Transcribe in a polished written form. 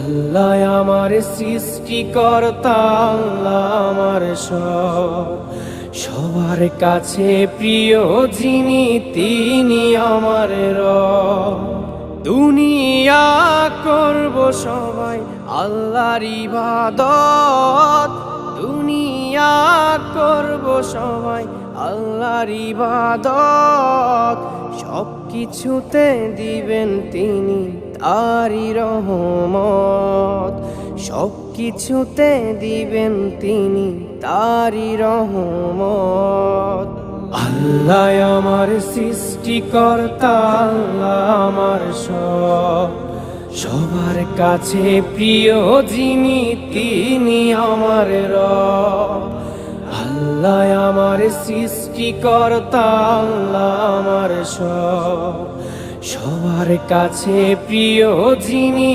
আল্লাহ আমার সৃষ্টিকর্তা, আল্লাহ আমার সব, সবার কাছে প্রিয় যিনি তিনি আমার রব। দুনিয়া করব সবাই আল্লাহর ইবাদত, দুনিয়া করব সবাই আল্লাহর ইবাদত, সব কিছুতে দিবেন তিনি তারই রহমত, সব কিছুতে দিবেন তিনি তারই রহমত। আল্লাহ আমার সৃষ্টিকর্তা, আল্লাহ আমার সব, সবার কাছে প্রিয় যিনি তিনি আমার রব। আল্লাহ আমার সৃষ্টিকর্তা, আল্লাহ আমার সব, সবার কাছে প্রিয় যিনি